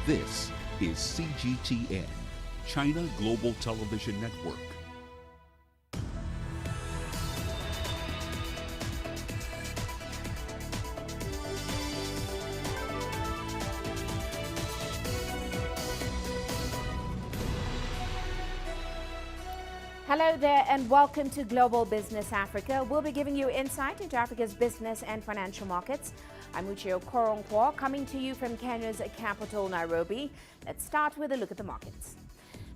This is CGTN, China Global Television Network. Hello there and welcome to Global Business Africa. We'll be giving you insight into Africa's business and financial markets. I'm Uche Okoronkwo, coming to you from Kenya's capital, Nairobi. Let's start with a look at the markets.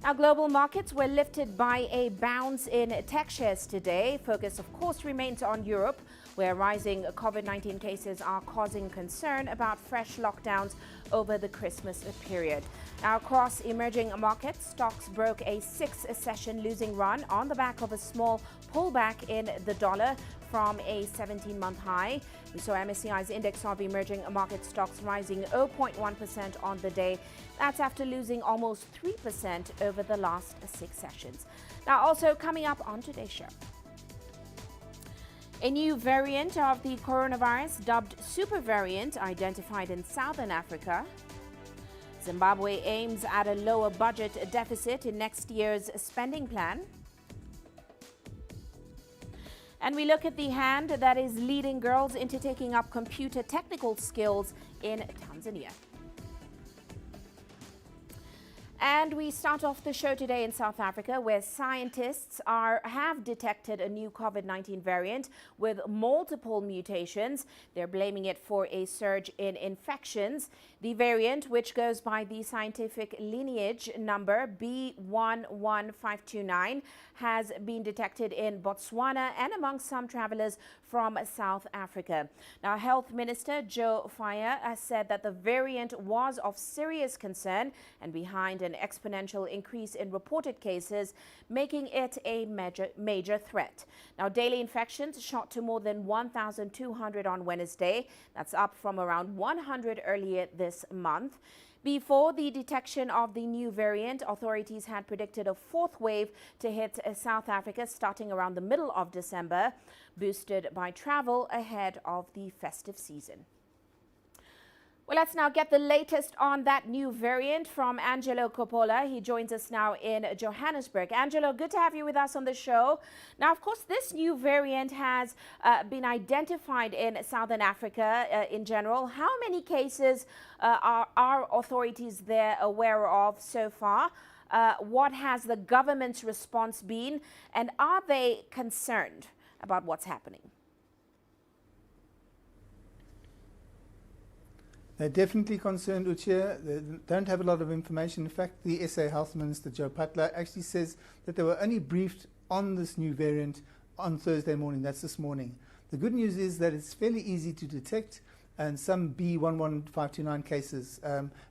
Now, global markets were lifted by a bounce in tech shares today. Focus, of course, remains on Europe, where rising COVID-19 cases are causing concern about fresh lockdowns over the Christmas period. Now, across emerging markets, stocks broke a six-session losing run on the back of a small pullback in the dollar from a 17-month high. We saw MSCI's index of emerging market stocks rising 0.1% on the day. That's after losing almost 3% over the last six sessions. Now, also coming up on today's show, a new variant of the coronavirus, dubbed super variant, identified in Southern Africa. Zimbabwe aims at a lower budget deficit in next year's spending plan. And we look at the hand that is leading girls into taking up computer technical skills in Tanzania. And we start off the show today in South Africa, where scientists have detected a new COVID-19 variant with multiple mutations. They're blaming it for a surge in infections. The variant, which goes by the scientific lineage number B11529, has been detected in Botswana and among some travelers from South Africa. Now, Health Minister Joe Fire has said that the variant was of serious concern and behind an exponential increase in reported cases, making it a major threat. Now, daily infections shot to more than 1,200 on Wednesday. That's up from around 100 earlier this month. Before the detection of the new variant, authorities had predicted a fourth wave to hit South Africa starting around the middle of December, boosted by travel ahead of the festive season. Well, let's now get the latest on that new variant from Angelo Coppola. He joins us now in Johannesburg. Angelo, good to have you with us on the show. Now, of course, this new variant has been identified in Southern Africa in general. How many cases are authorities there aware of so far? What has the government's response been? And are they concerned about what's happening? They're definitely concerned, Uche. They don't have a lot of information. In fact, the SA Health Minister, Joe Phatla, actually says that they were only briefed on this new variant on Thursday morning. That's this morning. The good news is that it's fairly easy to detect, and some B11529 cases.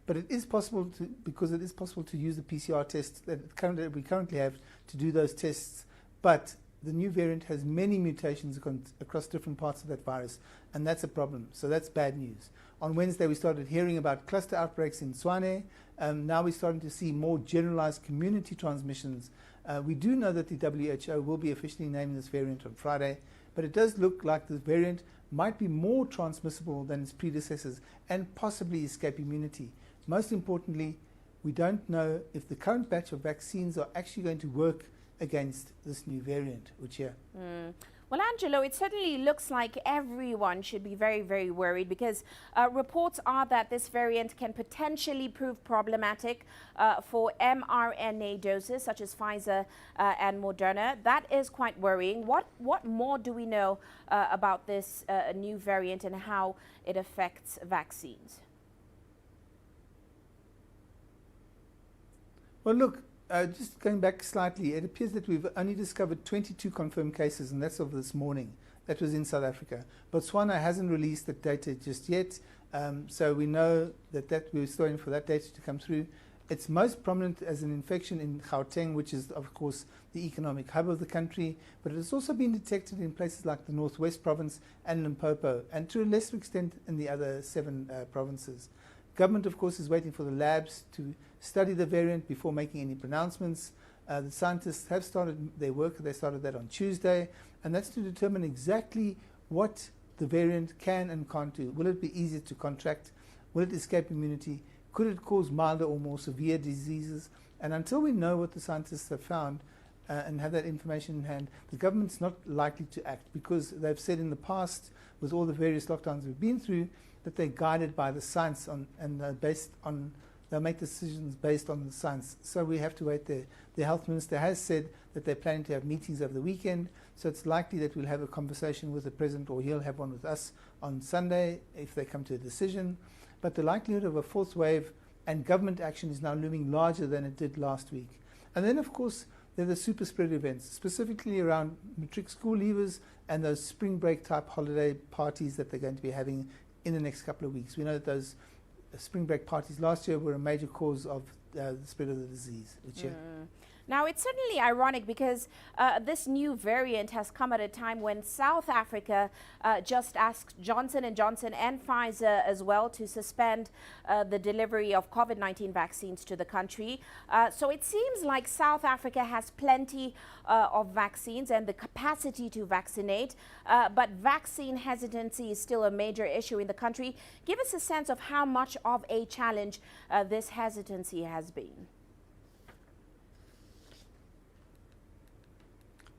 But it is possible to, because it is possible to use the PCR tests that we currently have to do those tests. But the new variant has many mutations across different parts of that virus, and that's a problem. So that's bad news. On Wednesday, we started hearing about cluster outbreaks in Tshwane. Now we're starting to see more generalized community transmissions. We do know that the WHO will be officially naming this variant on Friday, but it does look like the variant might be more transmissible than its predecessors and possibly escape immunity. Most importantly, we don't know if the current batch of vaccines are actually going to work against this new variant, which here. Well, Angelo, it certainly looks like everyone should be very, very worried because reports are that this variant can potentially prove problematic for mRNA doses such as Pfizer and Moderna. That is quite worrying. What more do we know about this new variant and how it affects vaccines? Well, look, just going back slightly, it appears that we've only discovered 22 confirmed cases, and that's of this morning. That was in South Africa. Botswana hasn't released the data just yet, so we know that we're still waiting for that data to come through. It's most prominent as an infection in Gauteng, which is, of course, the economic hub of the country, but it has also been detected in places like the Northwest Province and Limpopo, and to a lesser extent in the other 7 provinces. Government, of course, is waiting for the labs to study the variant before making any pronouncements. The scientists have started their work. They started that on Tuesday, and that's to determine exactly what the variant can and can't do. Will it be easier to contract? Will it escape immunity? Could it cause milder or more severe diseases? And until we know what the scientists have found and have that information in hand, the government's not likely to act, because they've said in the past, with all the various lockdowns we've been through, that they're guided by the science and they'll make decisions based on the science. So we have to wait there. The health minister has said that they're planning to have meetings over the weekend, so it's likely that we'll have a conversation with the president, or he'll have one with us on Sunday if they come to a decision. But the likelihood of a fourth wave and government action is now looming larger than it did last week. And then, of course, there are the super spread events, specifically around matric school leavers and those spring break type holiday parties that they're going to be having in the next couple of weeks. We know that those spring break parties last year were a major cause of the spread of the disease. Now, it's certainly ironic because this new variant has come at a time when South Africa just asked Johnson & Johnson and Pfizer as well to suspend the delivery of COVID-19 vaccines to the country. So it seems like South Africa has plenty of vaccines and the capacity to vaccinate, but vaccine hesitancy is still a major issue in the country. Give us a sense of how much of a challenge this hesitancy has been.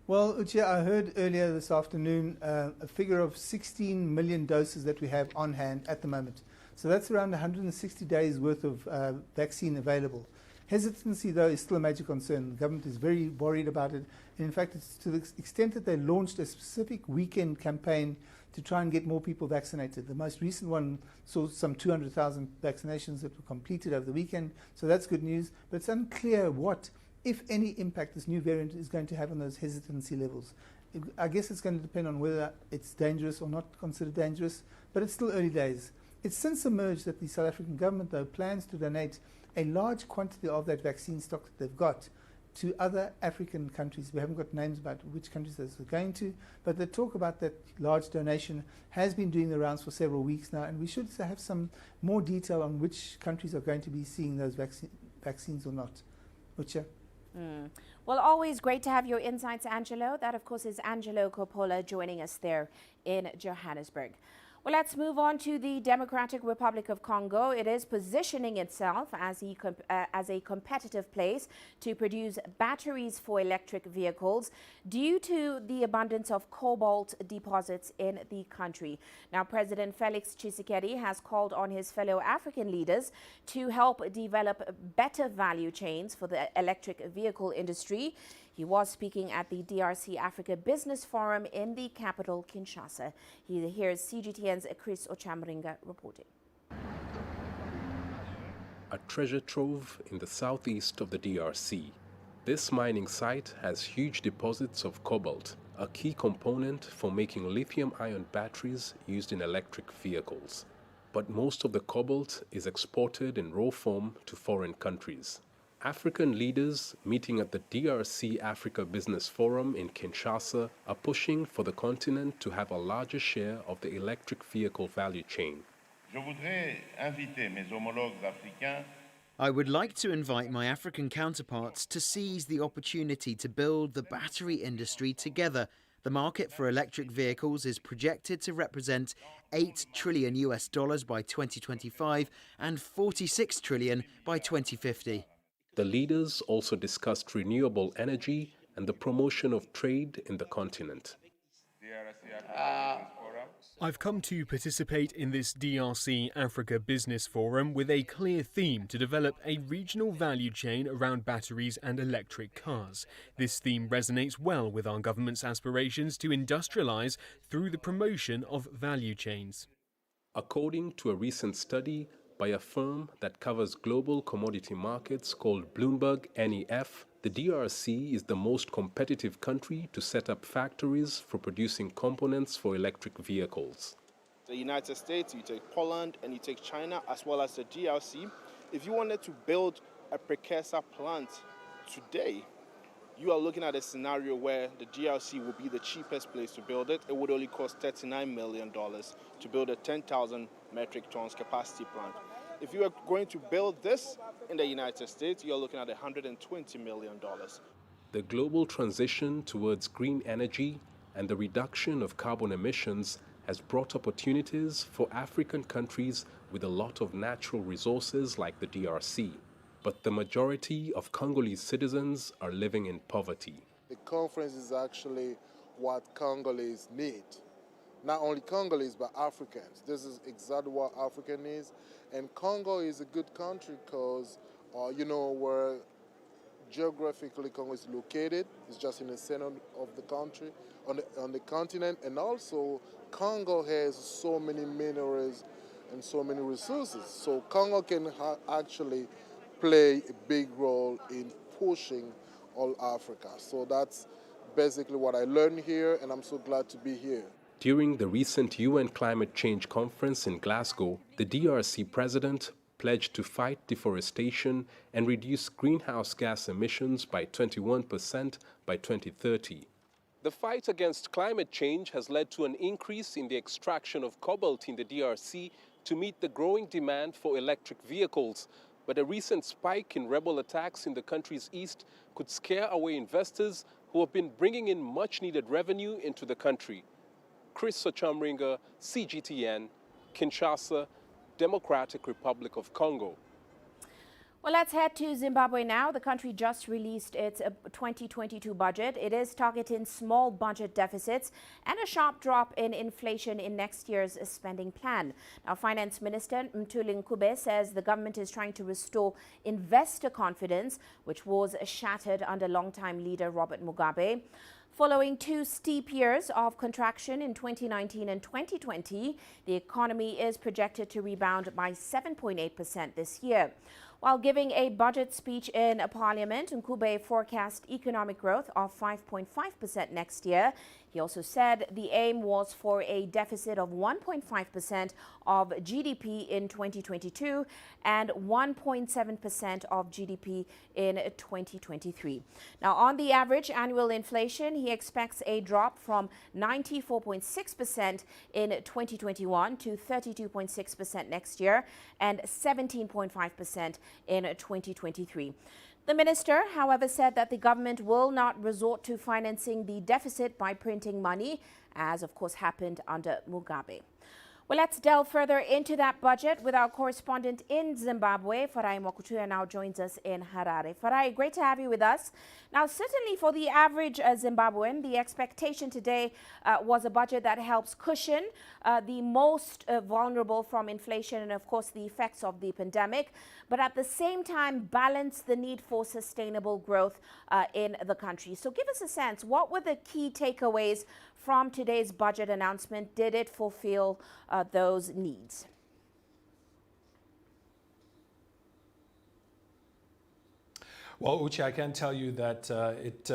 Well, Uche, I heard earlier this afternoon a figure of 16 million doses that we have on hand at the moment. So that's around 160 days worth of vaccine available. Hesitancy, though, is still a major concern. The government is very worried about it. And in fact, it's to the extent that they launched a specific weekend campaign to try and get more people vaccinated. The most recent one saw some 200,000 vaccinations that were completed over the weekend. So that's good news. But it's unclear what, if any, impact this new variant is going to have on those hesitancy levels. I guess it's going to depend on whether it's dangerous or not considered dangerous, but it's still early days. It's since emerged that the South African government, though, plans to donate a large quantity of that vaccine stock that they've got to other African countries. We haven't got names about which countries those are going to, but the talk about that large donation has been doing the rounds for several weeks now, and we should have some more detail on which countries are going to be seeing those vaccines or not. Uche? Well, always great to have your insights, Angelo. That, of course, is Angelo Coppola joining us there in Johannesburg. Well, let's move on to the Democratic Republic of Congo. It is positioning itself as a competitive place to produce batteries for electric vehicles due to the abundance of cobalt deposits in the country. Now, President Felix Tshisekedi has called on his fellow African leaders to help develop better value chains for the electric vehicle industry. He was speaking at the DRC Africa Business Forum in the capital, Kinshasa. Here's CGTN's Chris Ochamringa reporting. A treasure trove in the southeast of the DRC. This mining site has huge deposits of cobalt, a key component for making lithium-ion batteries used in electric vehicles. But most of the cobalt is exported in raw form to foreign countries. African leaders meeting at the DRC Africa Business Forum in Kinshasa are pushing for the continent to have a larger share of the electric vehicle value chain. I would like to invite my African counterparts to seize the opportunity to build the battery industry together. The market for electric vehicles is projected to represent $8 trillion by 2025 and $46 trillion by 2050. The leaders also discussed renewable energy and the promotion of trade in the continent. I've come to participate in this DRC Africa Business Forum with a clear theme to develop a regional value chain around batteries and electric cars. This theme resonates well with our government's aspirations to industrialize through the promotion of value chains. According to a recent study by a firm that covers global commodity markets called Bloomberg NEF, the DRC is the most competitive country to set up factories for producing components for electric vehicles. The United States, you take Poland, and you take China, as well as the DRC. If you wanted to build a precursor plant today, you are looking at a scenario where the DRC will be the cheapest place to build it. It would only cost $39 million to build a 10,000 metric tons capacity plant. If you are going to build this in the United States, you're looking at $120 million. The global transition towards green energy and the reduction of carbon emissions has brought opportunities for African countries with a lot of natural resources like the DRC. But the majority of Congolese citizens are living in poverty. The conference is actually what Congolese need. Not only Congolese, but Africans. This is exactly what Africa needs. And Congo is a good country because, where geographically Congo is located. It's just in the center of the country, on the continent. And also, Congo has so many minerals and so many resources. So Congo can actually play a big role in pushing all Africa. So that's basically what I learned here, and I'm so glad to be here. During the recent UN Climate Change Conference in Glasgow, the DRC president pledged to fight deforestation and reduce greenhouse gas emissions by 21% by 2030. The fight against climate change has led to an increase in the extraction of cobalt in the DRC to meet the growing demand for electric vehicles. But a recent spike in rebel attacks in the country's east could scare away investors who have been bringing in much-needed revenue into the country. Chris Sochamringa, CGTN, Kinshasa, Democratic Republic of Congo. Well, let's head to Zimbabwe now. The country just released its 2022 budget. It is targeting small budget deficits and a sharp drop in inflation in next year's spending plan. Now, Finance Minister Mthuli Ncube says the government is trying to restore investor confidence, which was shattered under longtime leader Robert Mugabe. Following 2 steep years of contraction in 2019 and 2020, the economy is projected to rebound by 7.8% this year. While giving a budget speech in Parliament, Ncube forecast economic growth of 5.5% next year. He also said the aim was for a deficit of 1.5% of GDP in 2022 and 1.7% of GDP in 2023. Now, on the average annual inflation, he expects a drop from 94.6% in 2021 to 32.6% next year and 17.5% in 2023. The minister, however, said that the government will not resort to financing the deficit by printing money, as of course happened under Mugabe. Well, let's delve further into that budget with our correspondent in Zimbabwe. Farai Mwakutuya now joins us in Harare. Farai, great to have you with us. Now, certainly for the average Zimbabwean, the expectation today was a budget that helps cushion the most vulnerable from inflation and, of course, the effects of the pandemic, but at the same time balance the need for sustainable growth in the country. So give us a sense, what were the key takeaways from today's budget announcement? Did it fulfill those needs? Well, Uche, I can tell you that it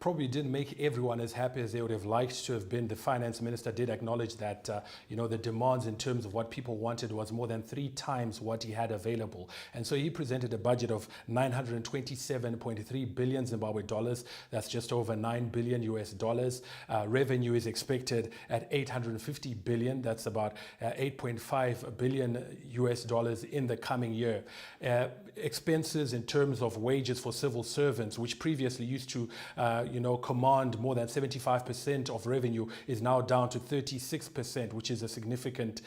probably didn't make everyone as happy as they would have liked to have been. The finance minister did acknowledge that, the demands in terms of what people wanted was more than 3 times what he had available. And so he presented a budget of 927.3 billion Zimbabwe dollars. That's just over $9 billion US dollars. Revenue is expected at 850 billion. That's about 8.5 billion US dollars in the coming year. Expenses in terms of wages for civil servants, which previously used to command more than 75% of revenue, is now down to 36%, which is a significant,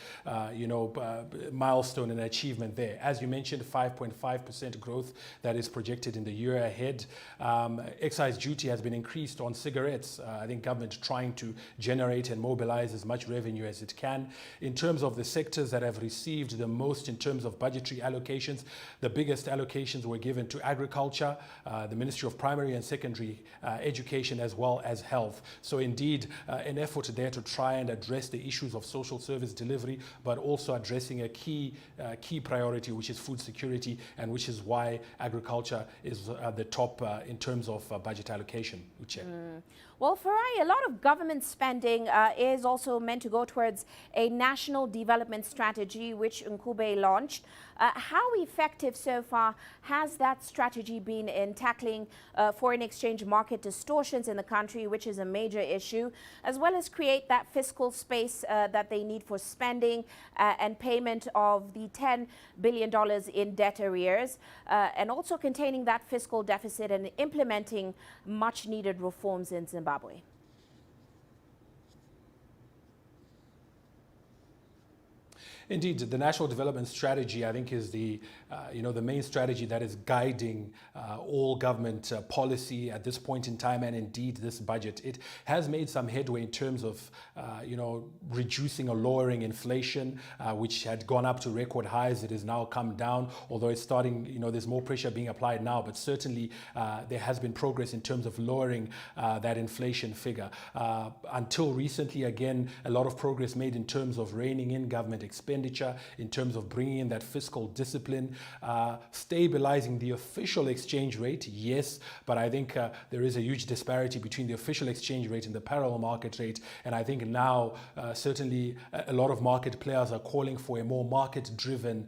milestone and achievement there. As you mentioned, 5.5% growth that is projected in the year ahead. Excise duty has been increased on cigarettes. I think government trying to generate and mobilize as much revenue as it can. In terms of the sectors that have received the most in terms of budgetary allocations, the biggest allocations were given to agriculture, the Ministry of Primary and Secondary Education, as well as health. So indeed, an effort there to try and address the issues of social service delivery, but also addressing a key priority, which is food security, and which is why agriculture is at the top in terms of budget allocation. Uche. Well, Farai, a lot of government spending is also meant to go towards a national development strategy, which Ncube launched. How effective so far has that strategy been in tackling foreign exchange market distortions in the country, which is a major issue, as well as create that fiscal space that they need for spending and payment of the $10 billion in debt arrears, and also containing that fiscal deficit and implementing much needed reforms in Zimbabwe? Indeed, the National Development Strategy, I think, is the main strategy that is guiding all government policy at this point in time, and indeed this budget. It has made some headway in terms of, reducing or lowering inflation, which had gone up to record highs. It has now come down, although it's starting, there's more pressure being applied now, but certainly there has been progress in terms of lowering that inflation figure. Until recently, again, a lot of progress made in terms of reining in government expenditure, in terms of bringing in that fiscal discipline, stabilizing the official exchange rate, yes, but I think there is a huge disparity between the official exchange rate and the parallel market rate, and I think now certainly a lot of market players are calling for a more market-driven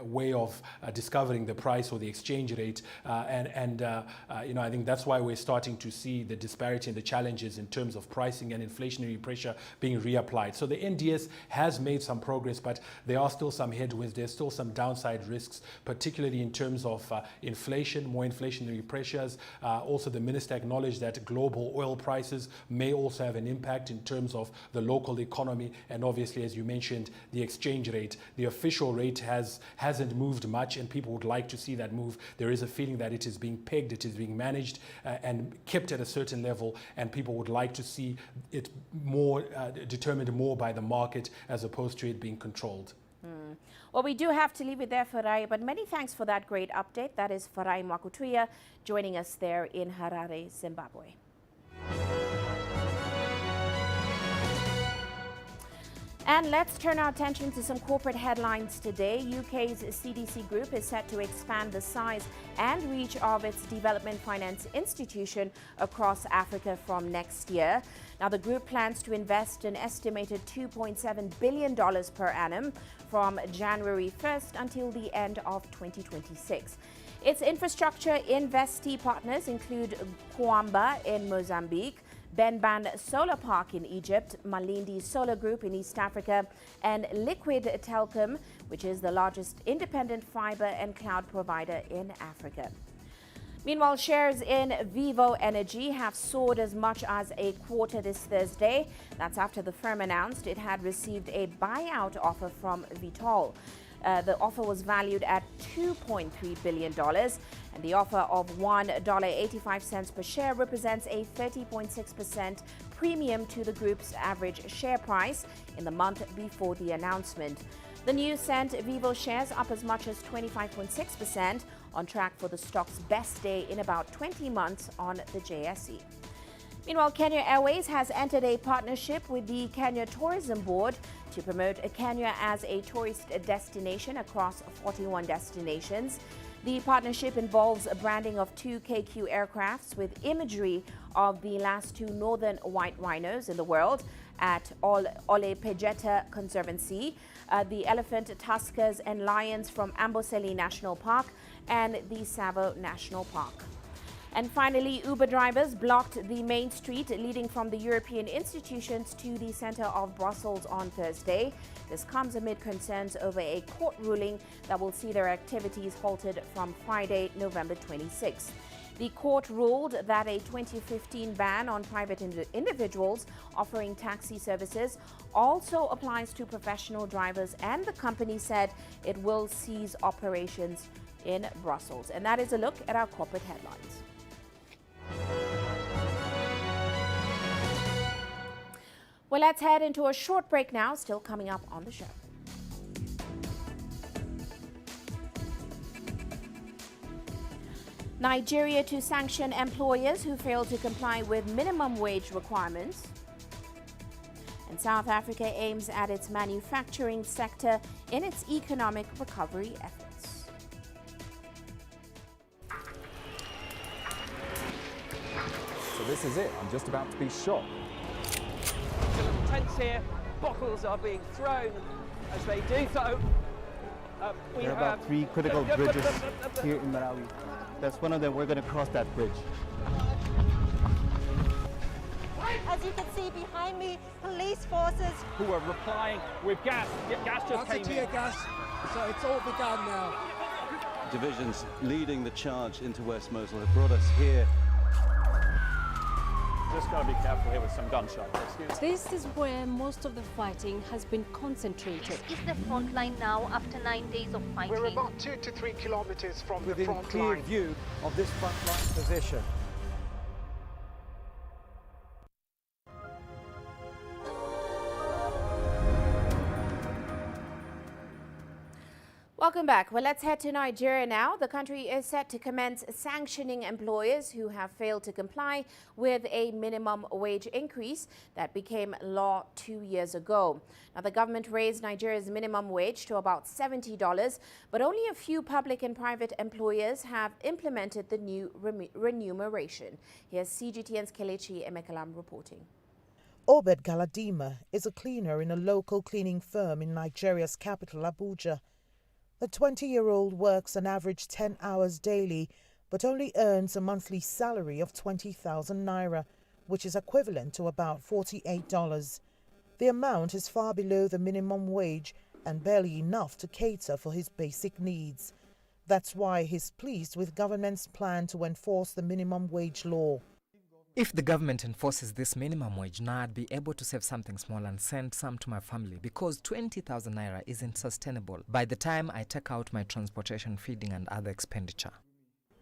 way of discovering the price or the exchange rate, I think that's why we're starting to see the disparity and the challenges in terms of pricing and inflationary pressure being reapplied. So the NDS has made some progress, but there are still some headwinds. There's still some downside risks, particularly in terms of inflation, more inflationary pressures. Also, the minister acknowledged that global oil prices may also have an impact in terms of the local economy, and obviously, as you mentioned, the exchange rate. The official rate hasn't moved much, and people would like to see that move. There is a feeling that it is being pegged, it is being managed and kept at a certain level, and people would like to see it more determined more by the market as opposed to it being controlled. Well, we do have to leave it there, Farai, but many thanks for that great update. That is Farai Mwakutuya joining us there in Harare, Zimbabwe. And let's turn our attention to some corporate headlines today. UK's CDC Group is set to expand the size and reach of its development finance institution across Africa from next year. Now, the group plans to invest an estimated $2.7 billion per annum from January 1st until the end of 2026. Its infrastructure investee partners include Kwamba in Mozambique, Benban Solar Park in Egypt, Malindi Solar Group in East Africa, and Liquid Telecom, which is the largest independent fiber and cloud provider in Africa. Meanwhile, shares in Vivo Energy have soared as much as a quarter this Thursday. That's after the firm announced it had received a buyout offer from Vitol. The offer was valued at $2.3 billion, and the offer of $1.85 per share represents a 30.6% premium to the group's average share price in the month before the announcement. The news sent Vivo shares up as much as 25.6%, on track for the stock's best day in about 20 months on the JSE. Meanwhile, Kenya Airways has entered a partnership with the Kenya Tourism Board to promote Kenya as a tourist destination across 41 destinations. The partnership involves a branding of 2 KQ aircrafts with imagery of the last 2 northern white rhinos in the world at Olepejeta Conservancy, the elephant, tuskers and lions from Amboseli National Park and the Tsavo National Park. And finally, Uber drivers blocked the main street leading from the European institutions to the center of Brussels on Thursday. This comes amid concerns over a court ruling that will see their activities halted from Friday, November 26. The court ruled that a 2015 ban on private individuals offering taxi services also applies to professional drivers, and the company said it will cease operations in Brussels. And that is a look at our corporate headlines. Well, let's head into a short break now, still coming up on the show. Nigeria to sanction employers who fail to comply with minimum wage requirements. And South Africa aims at its manufacturing sector in its economic recovery efforts. So this is it. I'm just about to be shot. Tense here, bottles are being thrown. As they do so, there are about 3 critical bridges here in Malawi. That's one of them. We're going to cross that bridge. As you can see behind me, police forces who are replying with gas. Gas just came in. Gas, so it's all begun now. Divisions leading the charge into West Mosul have brought us here. Just just got to be careful here with some gunshots. Excuse me. This is where most of the fighting has been concentrated. This is the front line now after 9 days of fighting. We're about 2 to 3 kilometers from the front clear line. view of this front line position. Welcome back. Well, let's head to Nigeria now. The country is set to commence sanctioning employers who have failed to comply with a minimum wage increase that became law 2 years ago. Now, the government raised Nigeria's minimum wage to about $70, but only a few public and private employers have implemented the new remuneration. Here's CGTN's Kelechi Emekalam reporting. Obed Galadima is a cleaner in a local cleaning firm in Nigeria's capital, Abuja. The 20-year-old works an average 10 hours daily, but only earns a monthly salary of 20,000 naira, which is equivalent to about $48. The amount is far below the minimum wage and barely enough to cater for his basic needs. That's why he's pleased with government's plan to enforce the minimum wage law. If the government enforces this minimum wage, now I'd be able to save something small and send some to my family, because 20,000 naira isn't sustainable by the time I take out my transportation, feeding and other expenditure.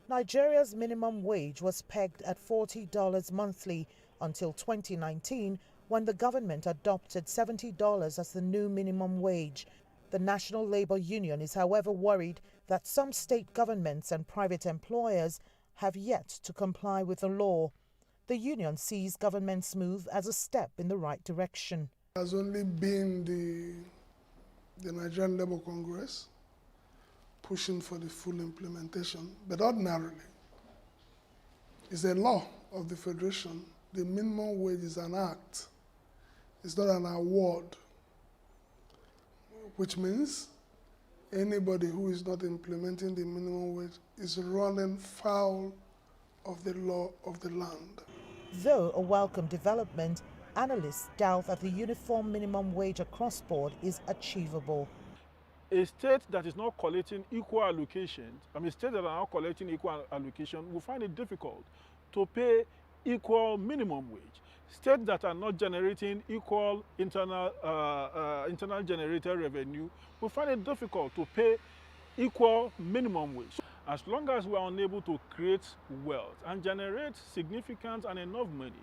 Nigeria's minimum wage was pegged at $40 monthly until 2019, when the government adopted $70 as the new minimum wage. The National Labour Union is, however, worried that some state governments and private employers have yet to comply with the law. The union sees government's move as a step in the right direction. It has only been the Nigerian Labour Congress pushing for the full implementation, but ordinarily, it's a law of the Federation. The minimum wage is an act. It's not an award, which means anybody who is not implementing the minimum wage is running foul of the law of the land. Though a welcome development, analysts doubt that the uniform minimum wage across board is achievable. A state that is not collecting equal allocations, states that are not collecting equal allocation will find it difficult to pay equal minimum wage. States that are not generating equal internal generated revenue will find it difficult to pay equal minimum wage. As long as we are unable to create wealth and generate significant and enough money,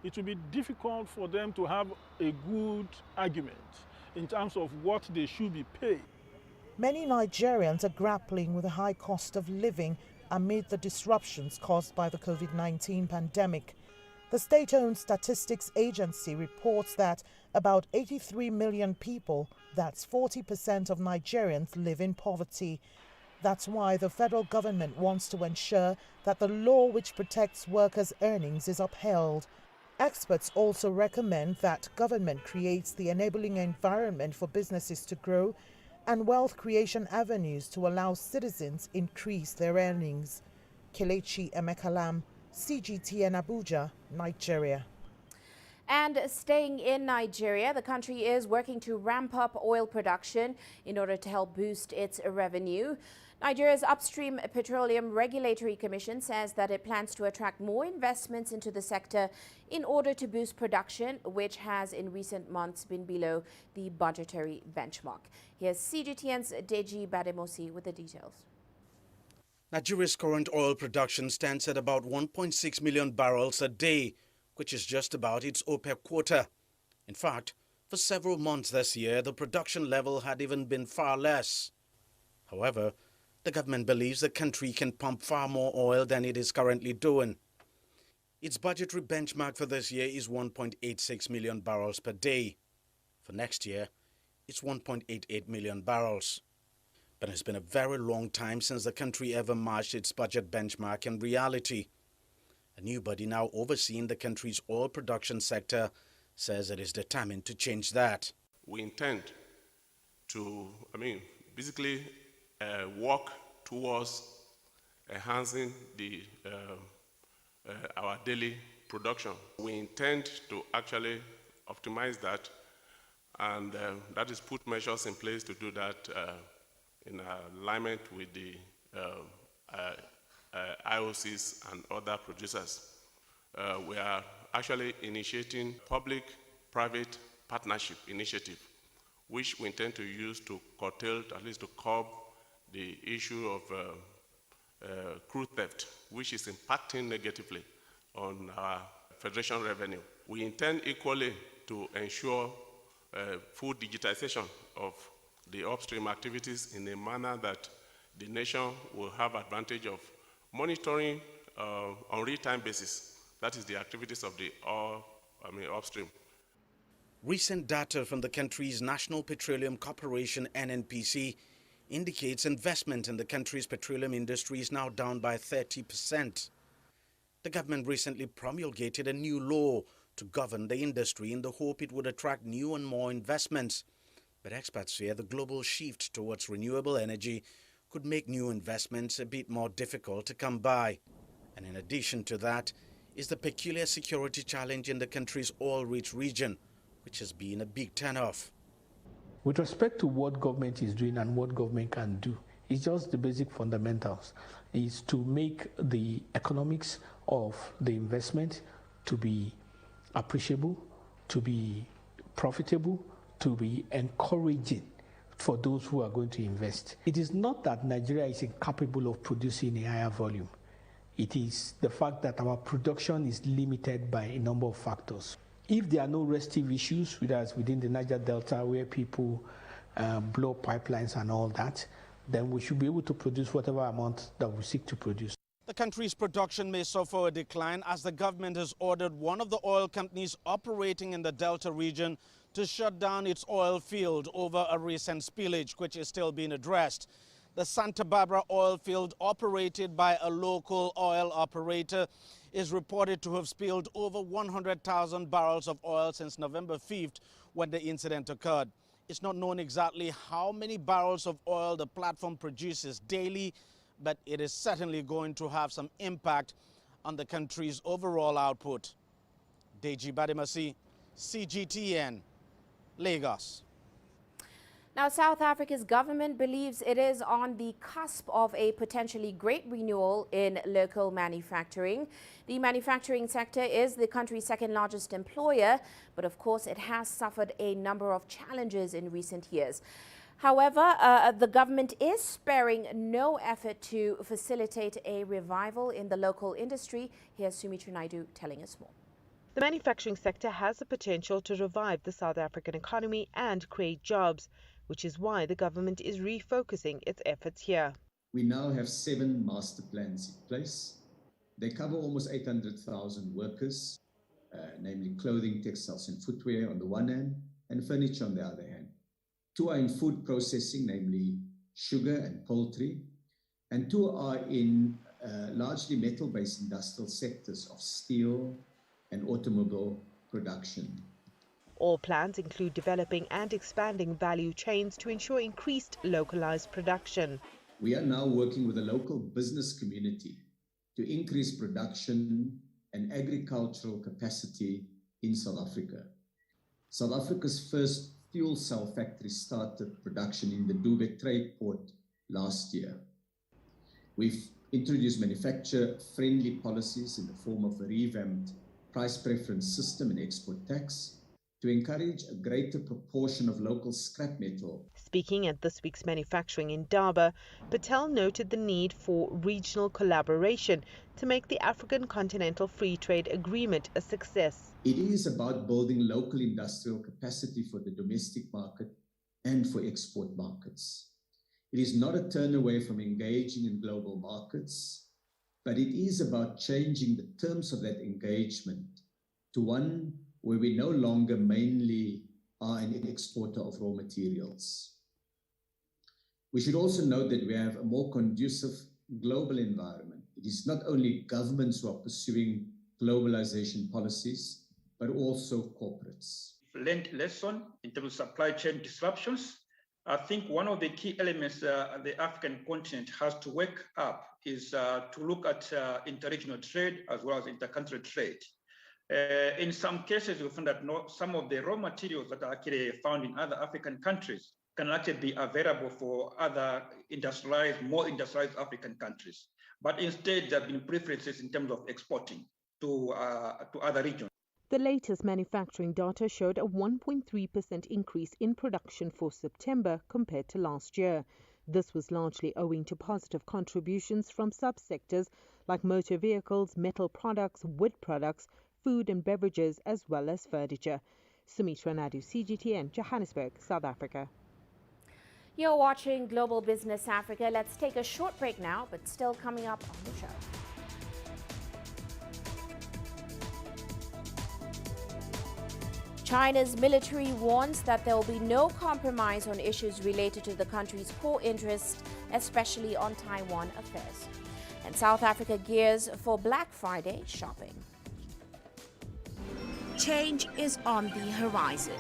it will be difficult for them to have a good argument in terms of what they should be paid. Many Nigerians are grappling with the high cost of living amid the disruptions caused by the COVID-19 pandemic. The state-owned statistics agency reports that about 83 million people, that's 40% of Nigerians, live in poverty. That's why the federal government wants to ensure that the law which protects workers' earnings is upheld. Experts also recommend that government creates the enabling environment for businesses to grow and wealth creation avenues to allow citizens increase their earnings. Kelechi Emekalam, CGTN Abuja, Nigeria. And staying in Nigeria, the country is working to ramp up oil production in order to help boost its revenue. Nigeria's Upstream Petroleum Regulatory Commission says that it plans to attract more investments into the sector in order to boost production, which has in recent months been below the budgetary benchmark. Here's CGTN's Deji Bademosi with the details. Nigeria's current oil production stands at about 1.6 million barrels a day, which is just about its OPEC quota. In fact, for several months this year, the production level had even been far less. However, the government believes the country can pump far more oil than it is currently doing. Its budgetary benchmark for this year is 1.86 million barrels per day. For next year, it's 1.88 million barrels. But it's been a very long time since the country ever matched its budget benchmark in reality. A new body now overseeing the country's oil production sector says it is determined to change that. We intend to, basically work towards enhancing our daily production. We intend to actually optimize that, and that is put measures in place to do that in alignment with the IOCs and other producers. we are actually initiating public-private partnership initiative, which we intend to use to curtail, at least to curb, the issue of crude theft, which is impacting negatively on our Federation revenue. We intend equally to ensure full digitization of the upstream activities in a manner that the nation will have advantage of monitoring on real-time basis. That is the activities of the upstream. Recent data from the country's National Petroleum Corporation, NNPC, indicates investment in the country's petroleum industry is now down by 30%. The government recently promulgated a new law to govern the industry in the hope it would attract new and more investments. But experts fear the global shift towards renewable energy could make new investments a bit more difficult to come by. And in addition to that is the peculiar security challenge in the country's oil-rich region, which has been a big turnoff. With respect to what government is doing and what government can do, it's just the basic fundamentals, is to make the economics of the investment to be appreciable, to be profitable, to be encouraging for those who are going to invest. It is not that Nigeria is incapable of producing a higher volume. It is the fact that our production is limited by a number of factors. If there are no restive issues, whether it's within the Niger Delta where people blow pipelines and all that, then we should be able to produce whatever amount that we seek to produce. The country's production may suffer a decline as the government has ordered one of the oil companies operating in the Delta region to shut down its oil field over a recent spillage, which is still being addressed. The Santa Barbara oil field, operated by a local oil operator, is reported to have spilled over 100,000 barrels of oil since November 5th when the incident occurred. It's not known exactly how many barrels of oil the platform produces daily, but it is certainly going to have some impact on the country's overall output. Deji Bademasi, CGTN, Lagos. Now, South Africa's government believes it is on the cusp of a potentially great renewal in local manufacturing. The manufacturing sector is the country's second largest employer, but of course it has suffered a number of challenges in recent years. However, the government is sparing no effort to facilitate a revival in the local industry. Here's Sumitra Naidu telling us more. The manufacturing sector has the potential to revive the South African economy and create jobs, which is why the government is refocusing its efforts here. We now have 7 master plans in place. They cover almost 800,000 workers, namely clothing, textiles and footwear on the one hand, and furniture on the other hand. 2 are in food processing, namely sugar and poultry, and 2 are in largely metal-based industrial sectors of steel and automobile production. All plans include developing and expanding value chains to ensure increased localized production. We are now working with the local business community to increase production and agricultural capacity in South Africa. South Africa's first fuel cell factory started production in the Dube trade port last year. We've introduced manufacturer-friendly policies in the form of a revamped price preference system and export tax to encourage a greater proportion of local scrap metal. Speaking at this week's manufacturing in Durban, Patel noted the need for regional collaboration to make the African Continental Free Trade Agreement a success. It is about building local industrial capacity for the domestic market and for export markets. It is not a turn away from engaging in global markets, but it is about changing the terms of that engagement to one where we no longer mainly are an exporter of raw materials. We should also note that we have a more conducive global environment. It is not only governments who are pursuing globalization policies, but also corporates. Learned lesson in terms of supply chain disruptions. I think one of the key elements the African continent has to wake up is to look at interregional trade as well as intercountry trade. In some cases, we found that some of the raw materials that are actually found in other African countries can actually be available for other more industrialized African countries. But instead, there have been preferences in terms of exporting. to other regions. The latest manufacturing data showed a 1.3% increase in production for September compared to last year. This was largely owing to positive contributions from subsectors like motor vehicles, metal products, wood products, food and beverages, as well as furniture. Sumitra Nadu, CGTN, Johannesburg, South Africa. You're watching Global Business Africa. Let's take a short break now, but still coming up on the show. China's military warns that there will be no compromise on issues related to the country's core interests, especially on Taiwan affairs. And South Africa gears for Black Friday shopping. Change is on the horizon.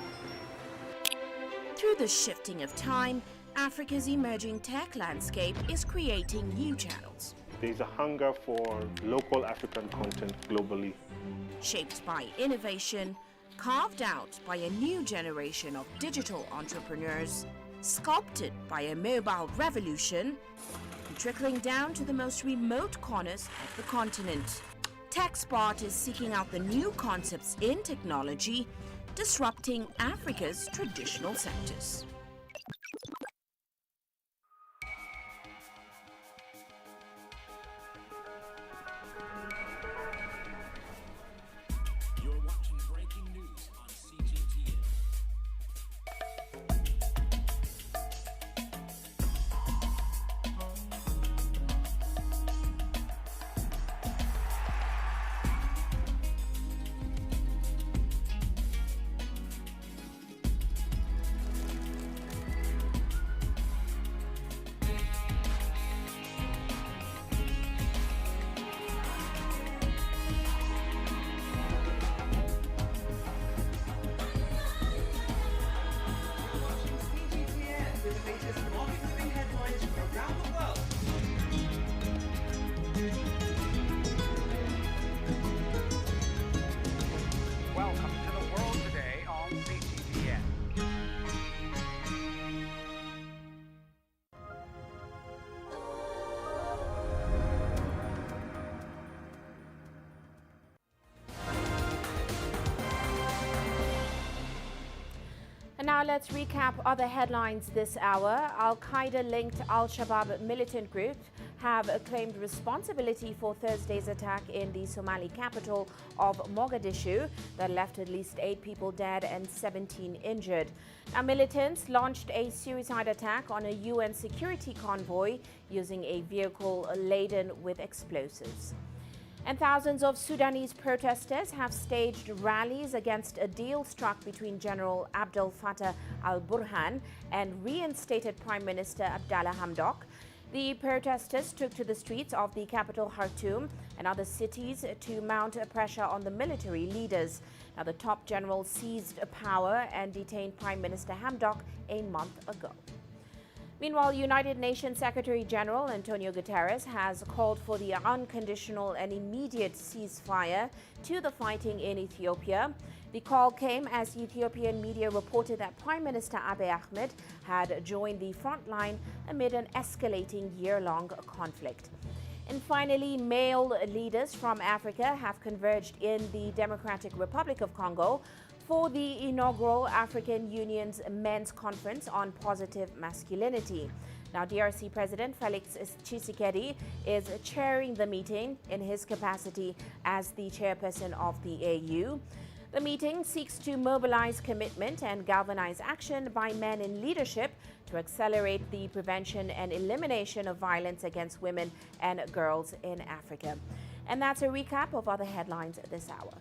Through the shifting of time, Africa's emerging tech landscape is creating new channels. There's a hunger for local African content globally. Shaped by innovation, carved out by a new generation of digital entrepreneurs, sculpted by a mobile revolution, and trickling down to the most remote corners of the continent. TechSpot is seeking out the new concepts in technology, disrupting Africa's traditional sectors. You're watching breaking news on CGTN. Welcome to the world today on CGTN. And now let's recap other headlines this hour. Al-Qaeda-linked Al-Shabaab militant group have claimed responsibility for Thursday's attack in the Somali capital of Mogadishu that left at least 8 people dead and 17 injured. Now, militants launched a suicide attack on a UN security convoy using a vehicle laden with explosives. And thousands of Sudanese protesters have staged rallies against a deal struck between General Abdel Fattah al-Burhan and reinstated Prime Minister Abdallah Hamdok. The protesters took to the streets of the capital Khartoum and other cities to mount pressure on the military leaders. Now, the top general seized power and detained Prime Minister Hamdok a month ago. Meanwhile, United Nations Secretary General Antonio Guterres has called for the unconditional and immediate ceasefire to the fighting in Ethiopia. The call came as Ethiopian media reported that Prime Minister Abiy Ahmed had joined the front line amid an escalating year-long conflict. And finally, male leaders from Africa have converged in the Democratic Republic of Congo for the inaugural African Union's Men's Conference on Positive Masculinity. Now, DRC President Felix Tshisekedi is chairing the meeting in his capacity as the chairperson of the AU. The meeting seeks to mobilize commitment and galvanize action by men in leadership to accelerate the prevention and elimination of violence against women and girls in Africa. And that's a recap of other headlines this hour.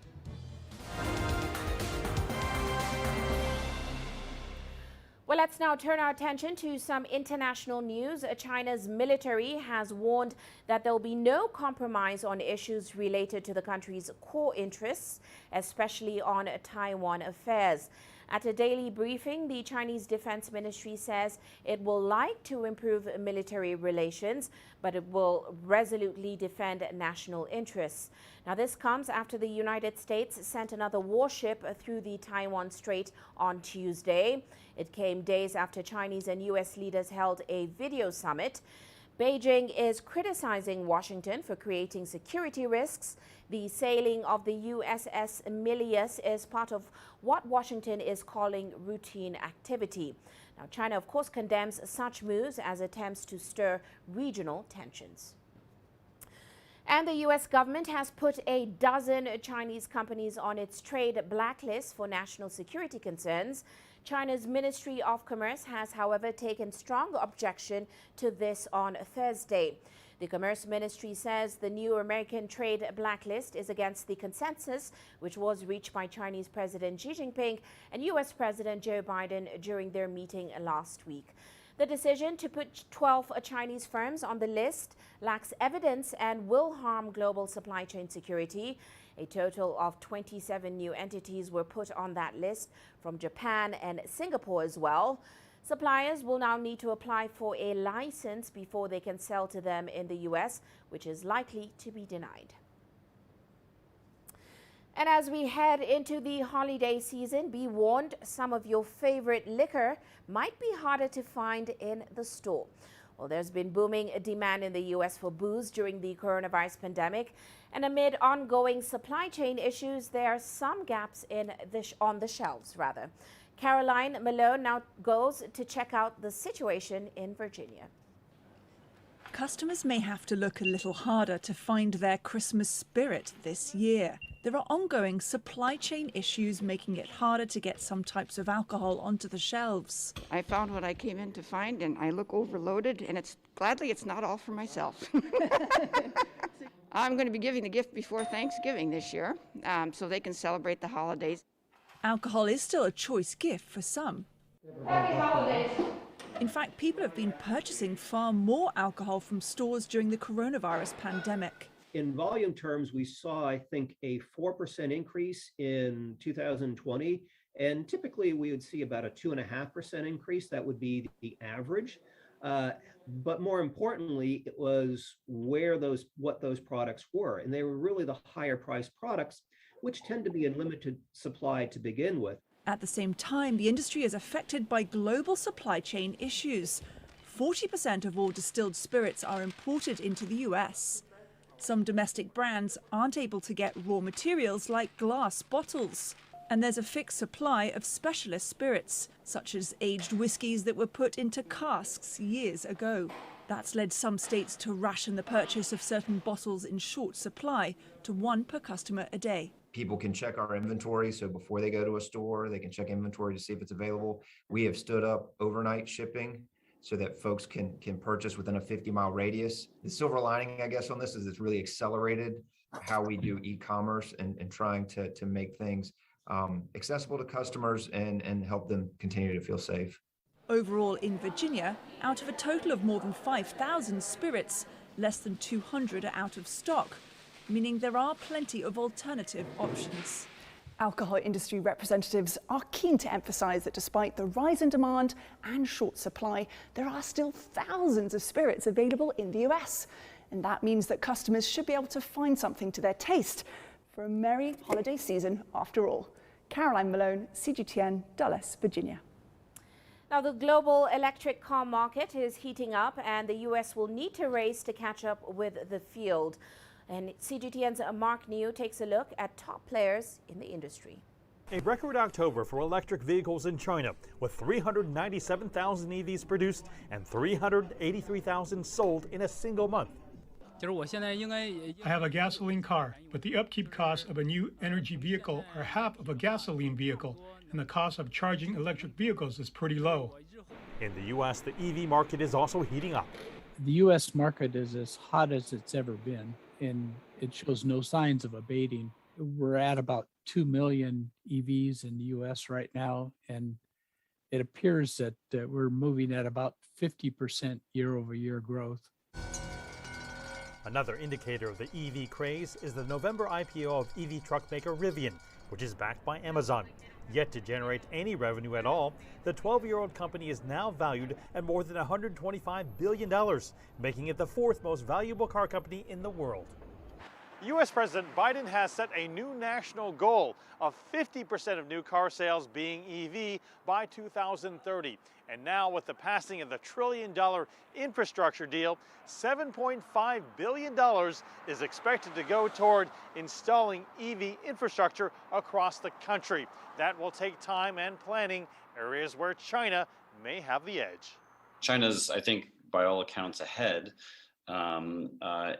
Well, let's now turn our attention to some international news. China's military has warned that there will be no compromise on issues related to the country's core interests, especially on Taiwan affairs. At a daily briefing, the Chinese Defense Ministry says it will like to improve military relations, but it will resolutely defend national interests. Now, this comes after the United States sent another warship through the Taiwan Strait on Tuesday. It came days after Chinese and U.S. leaders held a video summit. Beijing is criticizing Washington for creating security risks. The sailing of the USS Milius is part of what Washington is calling routine activity. Now, China, of course, condemns such moves as attempts to stir regional tensions. And the U.S. government has put a dozen Chinese companies on its trade blacklist for national security concerns. China's Ministry of Commerce has, however, taken strong objection to this on Thursday. The Commerce Ministry says the new American trade blacklist is against the consensus which was reached by Chinese President Xi Jinping and U.S. President Joe Biden during their meeting last week. The decision to put 12 Chinese firms on the list lacks evidence and will harm global supply chain security. A total of 27 new entities were put on that list from Japan and Singapore as well. Suppliers will now need to apply for a license before they can sell to them in the U.S., which is likely to be denied. And as we head into the holiday season, be warned, some of your favorite liquor might be harder to find in the store. Well, there's been booming demand in the U.S. for booze during the coronavirus pandemic. And amid ongoing supply chain issues, there are some gaps on the shelves, rather. Caroline Malone now goes to check out the situation in Virginia. Customers may have to look a little harder to find their Christmas spirit this year. There are ongoing supply chain issues making it harder to get some types of alcohol onto the shelves. I found what I came in to find and I look overloaded, and gladly it's not all for myself. I'm going to be giving the gift before Thanksgiving this year so they can celebrate the holidays. Alcohol is still a choice gift for some. Happy holidays. In fact, people have been purchasing far more alcohol from stores during the coronavirus pandemic. In volume terms, we saw, I think, a 4% increase in 2020. And typically, we would see about a 2.5% increase. That would be the average. But more importantly, it was what those products were. And they were really the higher priced products, which tend to be in limited supply to begin with. At the same time, the industry is affected by global supply chain issues. 40% of all distilled spirits are imported into the US. Some domestic brands aren't able to get raw materials like glass bottles. And there's a fixed supply of specialist spirits, such as aged whiskies that were put into casks years ago. That's led some states to ration the purchase of certain bottles in short supply to 1 per customer a day. People can check our inventory, so before they go to a store, they can check inventory to see if it's available. We have stood up overnight shipping so that folks can purchase within a 50-mile radius. The silver lining, I guess, on this is it's really accelerated how we do e-commerce and trying to make things accessible to customers and help them continue to feel safe. Overall in Virginia, out of a total of more than 5,000 spirits, less than 200 are out of stock, meaning there are plenty of alternative options. Alcohol industry representatives are keen to emphasise that despite the rise in demand and short supply, there are still thousands of spirits available in the US. And that means that customers should be able to find something to their taste for a merry holiday season after all. Caroline Malone, CGTN, Dulles, Virginia. Now, the global electric car market is heating up, and the US will need to race to catch up with the field. And CGTN's Mark New takes a look at top players in the industry. A record October for electric vehicles in China, with 397,000 EVs produced and 383,000 sold in a single month. I have a gasoline car, but the upkeep costs of a new energy vehicle are half of a gasoline vehicle, and the cost of charging electric vehicles is pretty low. In the U.S., the EV market is also heating up. The U.S. market is as hot as it's ever been, and it shows no signs of abating. We're at about 2 million EVs in the U.S. right now, and it appears that we're moving at about 50% year-over-year growth. Another indicator of the EV craze is the November IPO of EV truck maker Rivian, which is backed by Amazon. Yet to generate any revenue at all, the 12-year-old company is now valued at more than $125 billion, making it the 4th most valuable car company in the world. U.S. President Biden has set a new national goal of 50% of new car sales being EV by 2030. And now with the passing of the $1 trillion infrastructure deal, $7.5 billion is expected to go toward installing EV infrastructure across the country. That will take time and planning, areas where China may have the edge. China's, I think, by all accounts ahead,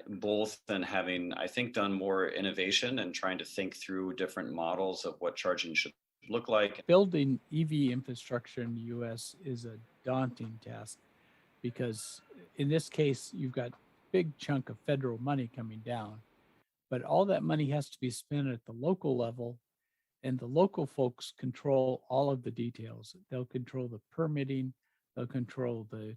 both in having, I think, done more innovation and trying to think through different models of what charging should look like. Building EV infrastructure in the U.S. is a daunting task because in this case, you've got a big chunk of federal money coming down, but all that money has to be spent at the local level, and the local folks control all of the details. They'll control the permitting, they'll control the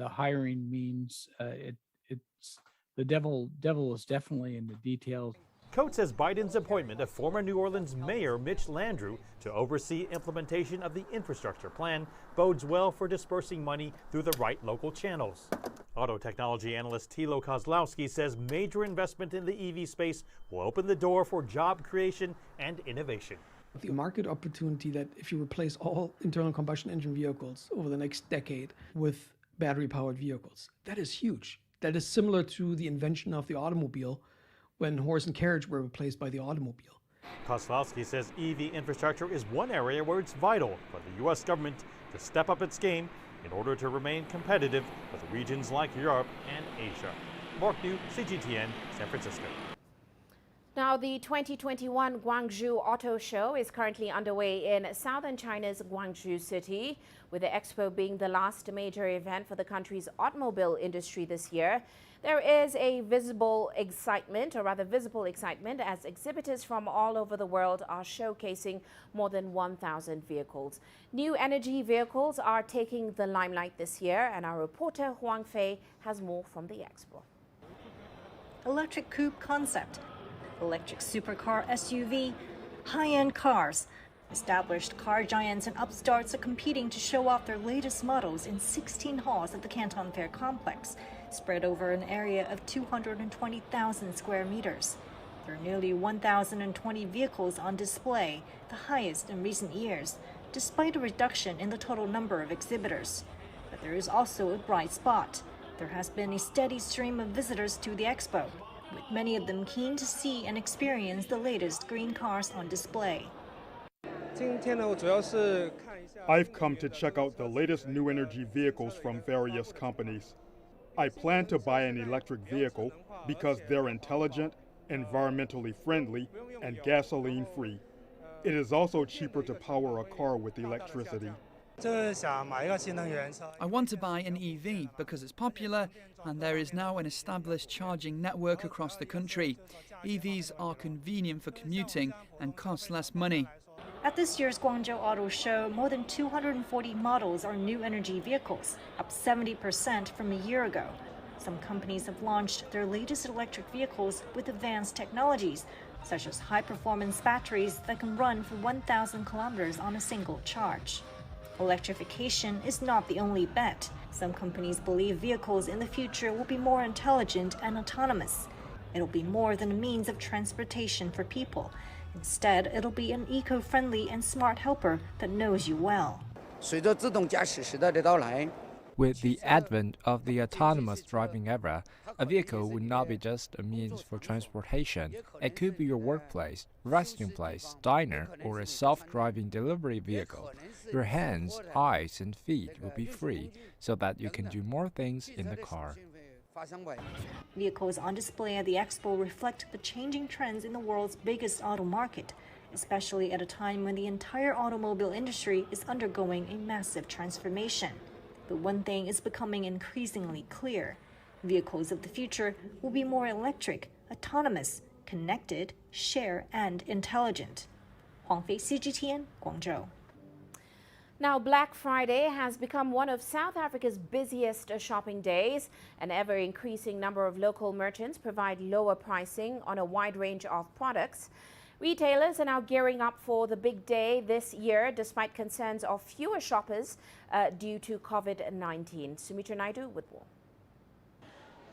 hiring means. It's the devil is definitely in the details. Coates says Biden's appointment of former New Orleans Mayor Mitch Landrieu to oversee implementation of the infrastructure plan bodes well for dispersing money through the right local channels. Auto technology analyst Thilo Kozlowski says major investment in the EV space will open the door for job creation and innovation. The market opportunity that if you replace all internal combustion engine vehicles over the next decade with battery-powered vehicles, that is huge. That is similar to the invention of the automobile when horse and carriage were replaced by the automobile. Kozlowski says EV infrastructure is one area where it's vital for the U.S. government to step up its game in order to remain competitive with regions like Europe and Asia. Mark New, CGTN, San Francisco. Now, the 2021 Guangzhou Auto Show is currently underway in southern China's Guangzhou city, with the expo being the last major event for the country's automobile industry this year. There is a visible excitement, as exhibitors from all over the world are showcasing more than 1,000 vehicles. New energy vehicles are taking the limelight this year, and our reporter Huang Fei has more from the expo. Electric coupe concept, electric supercar SUV, high-end cars. Established car giants and upstarts are competing to show off their latest models in 16 halls at the Canton Fair complex, spread over an area of 220,000 square meters. There are nearly 1,020 vehicles on display, the highest in recent years, despite a reduction in the total number of exhibitors. But there is also a bright spot. There has been a steady stream of visitors to the expo, with many of them keen to see and experience the latest green cars on display. I've come to check out the latest new energy vehicles from various companies. I plan to buy an electric vehicle because they're intelligent, environmentally friendly, and gasoline-free. It is also cheaper to power a car with electricity. I want to buy an EV because it's popular and there is now an established charging network across the country. EVs are convenient for commuting and cost less money. At this year's Guangzhou Auto Show, more than 240 models are new energy vehicles, up 70% from a year ago. Some companies have launched their latest electric vehicles with advanced technologies, such as high-performance batteries that can run for 1,000 kilometers on a single charge. Electrification is not the only bet. Some companies believe vehicles in the future will be more intelligent and autonomous. It'll be more than a means of transportation for people. Instead, it'll be an eco-friendly and smart helper that knows you well. With the advent of the autonomous driving era, a vehicle would not be just a means for transportation. It could be your workplace, resting place, diner, or a self-driving delivery vehicle. Your hands, eyes, and feet will be free so that you can do more things in the car. Vehicles on display at the expo reflect the changing trends in the world's biggest auto market, especially at a time when the entire automobile industry is undergoing a massive transformation. But one thing is becoming increasingly clear. Vehicles of the future will be more electric, autonomous, connected, share, and intelligent. Huang Fei, CGTN, Guangzhou. Now, Black Friday has become one of South Africa's busiest shopping days. An ever-increasing number of local merchants provide lower pricing on a wide range of products. Retailers are now gearing up for the big day this year, despite concerns of fewer shoppers due to COVID-19. Sumitra Naidu with more.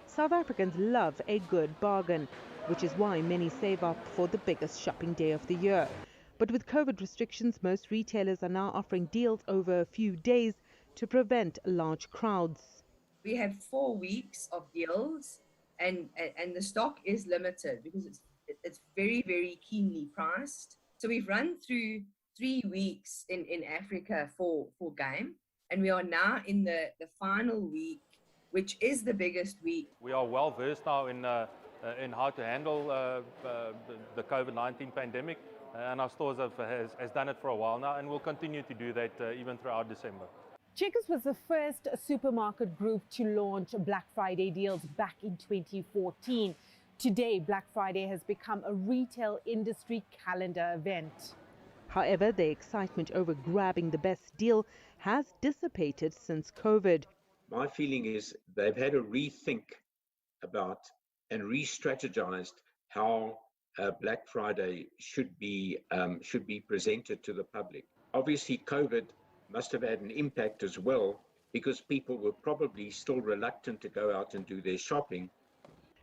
South Africans love a good bargain. which is why many save up for the biggest shopping day of the year. But with COVID restrictions, most retailers are now offering deals over a few days to prevent large crowds. We have 4 weeks of deals, and the stock is limited because it's very, very keenly priced. So we've run through 3 weeks in Africa for game, and we are now in the final week, which is the biggest week. We are well versed now in how to handle the COVID-19 pandemic, and our stores has done it for a while now, and will continue to do that even throughout December. Checkers was the first supermarket group to launch Black Friday deals back in 2014. Today, Black Friday has become a retail industry calendar event. However, the excitement over grabbing the best deal has dissipated since COVID. My feeling is they've had a rethink about and re-strategized how Black Friday should be presented to the public. Obviously, COVID must have had an impact as well, because people were probably still reluctant to go out and do their shopping.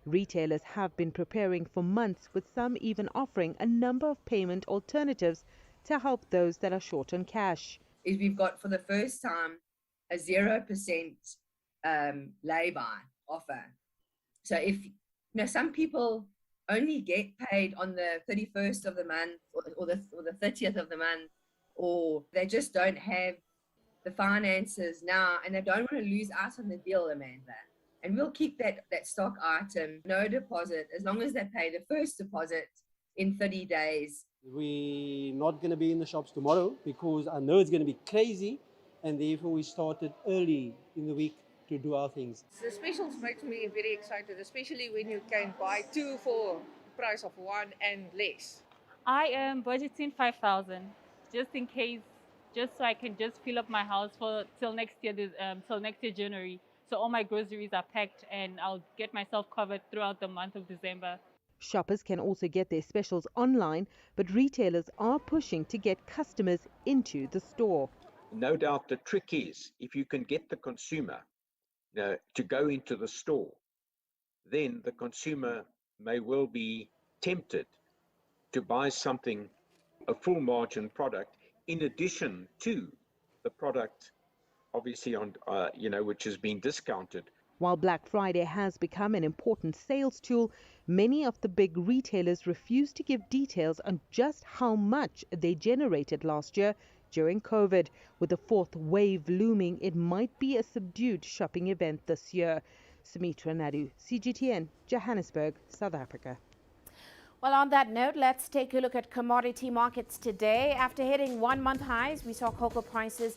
Retailers have been preparing for months, with some even offering a number of payment alternatives to help those that are short on cash. We've got, for the first time, a 0% lay-by offer. So if some people only get paid on the 31st of the month or the 30th of the month, or they just don't have the finances now and they don't want to lose out on the deal, Amanda. And we'll keep that stock item, no deposit, as long as they pay the first deposit in 30 days. We're not going to be in the shops tomorrow because I know it's going to be crazy, and therefore we started early in the week to do our things. The specials make me very excited, especially when you can buy 2 for the price of 1 and less. I am budgeting 5,000 just in case, just so I can just fill up my house for till next year January. So all my groceries are packed and I'll get myself covered throughout the month of December. Shoppers can also get their specials online, but retailers are pushing to get customers into the store. No doubt the trick is, if you can get the consumer to go into the store, then the consumer may well be tempted to buy something, a full margin product, in addition to the product, obviously, on which has been discounted. While Black Friday has become an important sales tool, many of the big retailers refuse to give details on just how much they generated last year during COVID. With the fourth wave looming, it might be a subdued shopping event this year. Sumitra Nadu, CGTN, Johannesburg, South Africa. Well, on that note, let's take a look at commodity markets today. After hitting 1-month highs, we saw cocoa prices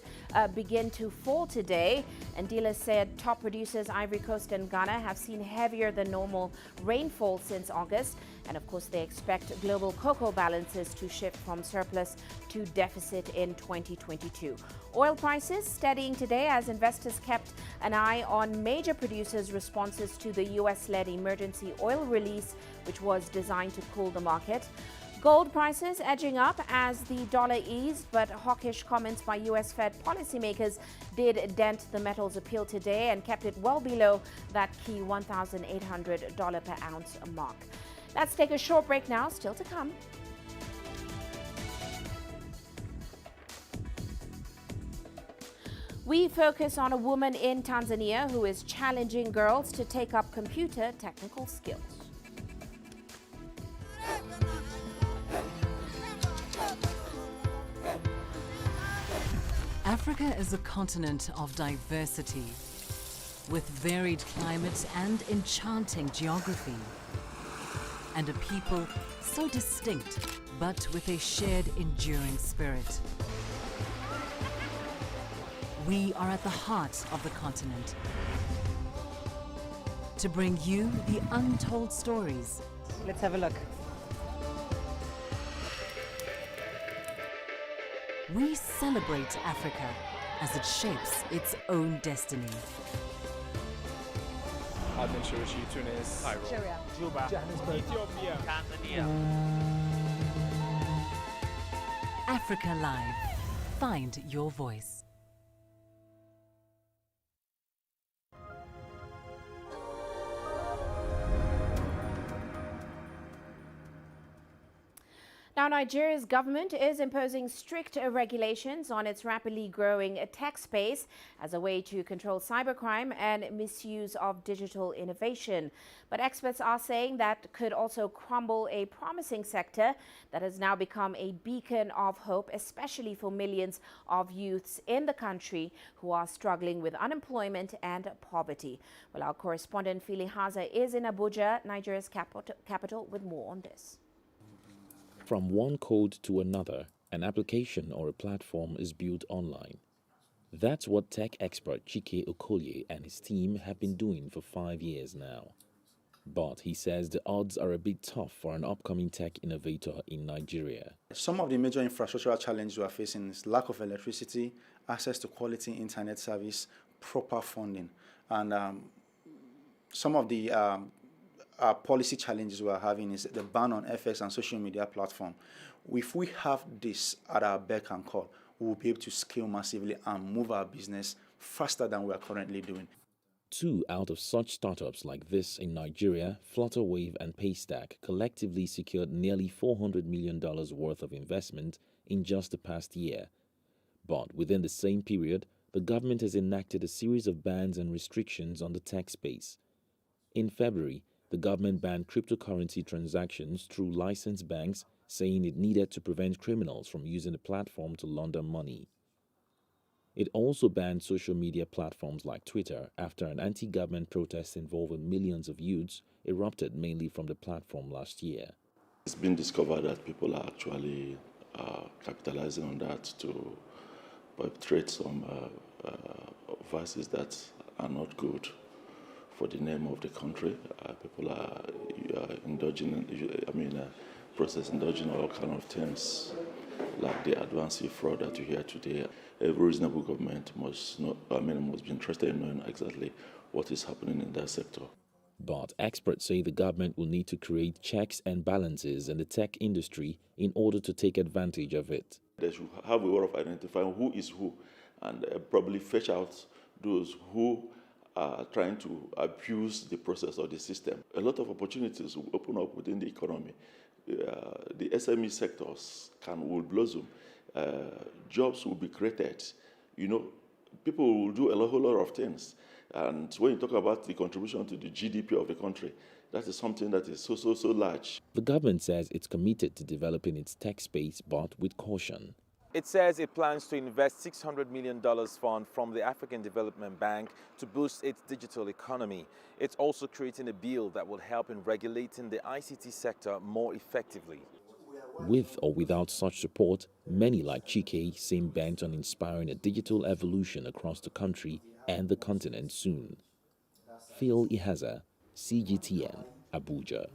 begin to fall today. And dealers said top producers Ivory Coast and Ghana have seen heavier than normal rainfall since August. And of course, they expect global cocoa balances to shift from surplus to deficit in 2022. Oil prices steadying today as investors kept an eye on major producers' responses to the US-led emergency oil release, which was designed to cool the market. Gold prices edging up as the dollar eased, but hawkish comments by US Fed policymakers did dent the metal's appeal today and kept it well below that key $1,800 per ounce mark. Let's take a short break now, still to come. We focus on a woman in Tanzania who is challenging girls to take up computer technical skills. Africa is a continent of diversity, with varied climate and enchanting geography, and a people so distinct, but with a shared enduring spirit. We are at the heart of the continent to bring you the untold stories. Let's have a look. We celebrate Africa as it shapes its own destiny. I've been Shishi, Tunis, Cairo, Juba, Johannesburg, Ethiopia, Tanzania. Africa Live. Find your voice. Now, Nigeria's government is imposing strict regulations on its rapidly growing tech space as a way to control cybercrime and misuse of digital innovation. But experts are saying that could also crumble a promising sector that has now become a beacon of hope, especially for millions of youths in the country who are struggling with unemployment and poverty. Well, our correspondent Fili Haza is in Abuja, Nigeria's capital, with more on this. From one code to another, an application or a platform is built online. That's what tech expert Uche Okoronkwo and his team have been doing for 5 years now. But he says the odds are a bit tough for an upcoming tech innovator in Nigeria. Some of the major infrastructural challenges we are facing is lack of electricity, access to quality internet service, proper funding, and some of the policy challenges we are having is the ban on FX and social media platform. If we have this at our beck and call, we will be able to scale massively and move our business faster than we are currently doing. 2 out of such startups like this in Nigeria, Flutterwave and Paystack, collectively secured nearly $400 million worth of investment in just the past year. But within the same period, the government has enacted a series of bans and restrictions on the tech space. In February, the government banned cryptocurrency transactions through licensed banks, saying it needed to prevent criminals from using the platform to launder money. It also banned social media platforms like Twitter after an anti-government protest involving millions of youths erupted mainly from the platform last year. It's been discovered that people are actually capitalizing on that to perpetrate some vices that are not good for the name of the country. People are indulging in all kind of things like the advanced fraud that you hear today. Every reasonable government must be interested in knowing exactly what is happening in that sector. But experts say the government will need to create checks and balances in the tech industry in order to take advantage of it. They should have a way of identifying who is who and probably fetch out those who are trying to abuse the process or the system. A lot of opportunities will open up within the economy. The SME sectors will blossom. Jobs will be created. People will do a whole lot of things. And when you talk about the contribution to the GDP of the country, that is something that is so large. The government says it's committed to developing its tech space, but with caution. It says it plans to invest $600 million fund from the African Development Bank to boost its digital economy. It's also creating a bill that will help in regulating the ICT sector more effectively. With or without such support, many like Chike seem bent on inspiring a digital evolution across the country and the continent soon. Phil Ihaza, CGTN, Abuja.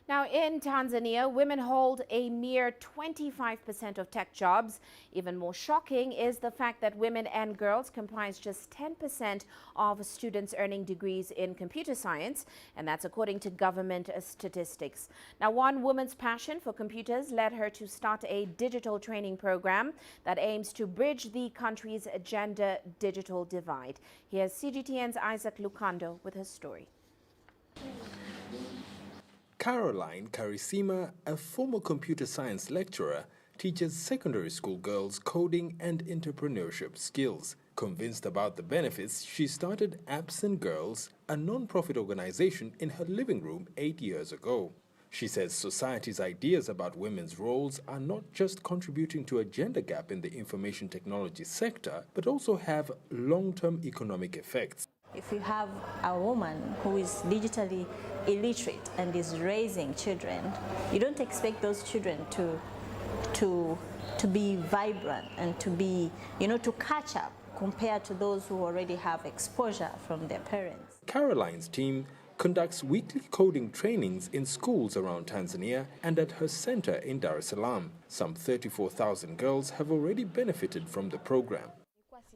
Now, in Tanzania, women hold a mere 25% of tech jobs. Even more shocking is the fact that women and girls comprise just 10% of students earning degrees in computer science, and that's according to government statistics. Now, one woman's passion for computers led her to start a digital training program that aims to bridge the country's gender digital divide. Here's CGTN's Isaac Lukando with his story. Caroline Karisima, a former computer science lecturer, teaches secondary school girls coding and entrepreneurship skills. Convinced about the benefits, she started Apps and Girls, a non-profit organization in her living room 8 years ago. She says society's ideas about women's roles are not just contributing to a gender gap in the information technology sector, but also have long-term economic effects. If you have a woman who is digitally illiterate and is raising children, you don't expect those children to be vibrant and to be, to catch up compared to those who already have exposure from their parents. Caroline's team conducts weekly coding trainings in schools around Tanzania and at her center in Dar es Salaam. Some 34,000 girls have already benefited from the program.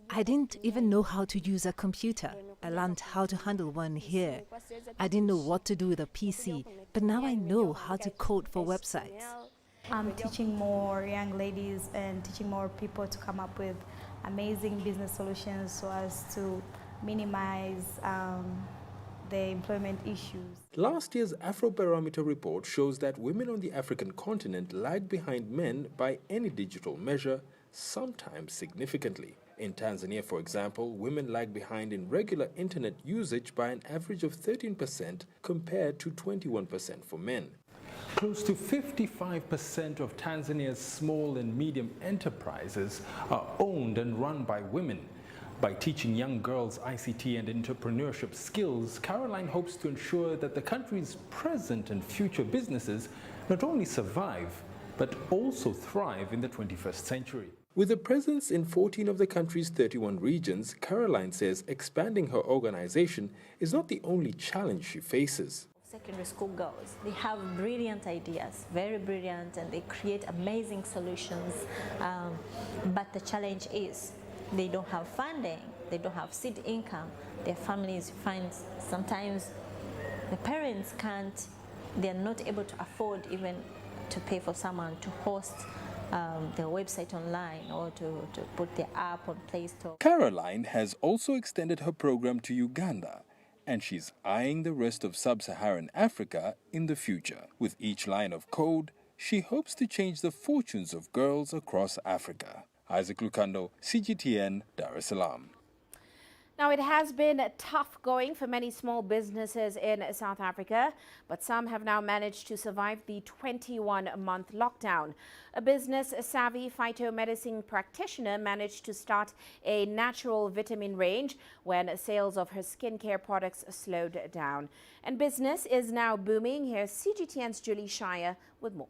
I didn't even know how to use a computer. I learned how to handle one here. I didn't know what to do with a PC, but now I know how to code for websites. I'm teaching more young ladies and teaching more people to come up with amazing business solutions so as to minimize their employment issues. Last year's Afrobarometer report shows that women on the African continent lag behind men by any digital measure, sometimes significantly. In Tanzania, for example, women lag behind in regular internet usage by an average of 13% compared to 21% for men. Close to 55% of Tanzania's small and medium enterprises are owned and run by women. By teaching young girls ICT and entrepreneurship skills, Caroline hopes to ensure that the country's present and future businesses not only survive, but also thrive in the 21st century. With a presence in 14 of the country's 31 regions, Caroline says expanding her organization is not the only challenge she faces. Secondary school girls, they have brilliant ideas, very brilliant, and they create amazing solutions. But the challenge is they don't have funding, they don't have seed income. Their families find sometimes the parents can't, they're not able to afford even to pay for someone to host their website online or to put their app on Play Store. Caroline has also extended her program to Uganda, and she's eyeing the rest of sub-Saharan Africa in the future. With each line of code, she hopes to change the fortunes of girls across Africa. Isaac Lukando, CGTN, Dar es Salaam. Now, it has been tough going for many small businesses in South Africa, but some have now managed to survive the 21-month lockdown. A business-savvy phytomedicine practitioner managed to start a natural vitamin range when sales of her skincare products slowed down. And business is now booming. Here's CGTN's Julie Shire with more.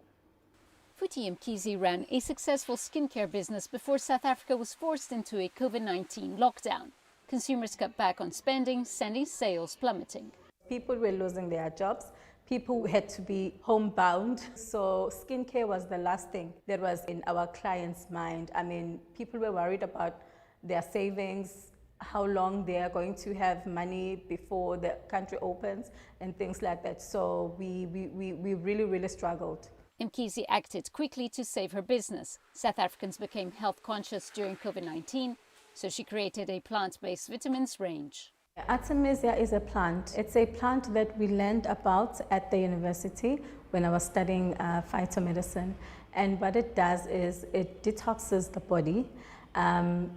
Futhi Mkhize ran a successful skincare business before South Africa was forced into a COVID-19 lockdown. Consumers cut back on spending, sending sales plummeting. People were losing their jobs. People had to be homebound. So skincare was the last thing that was in our clients' mind. I mean, people were worried about their savings, how long they are going to have money before the country opens and things like that. So we really struggled. Mkhize acted quickly to save her business. South Africans became health conscious during COVID-19. So she created a plant-based vitamins range. Artemisia is a plant. It's a plant that we learned about at the university when I was studying phytomedicine. And what it does is it detoxes the body.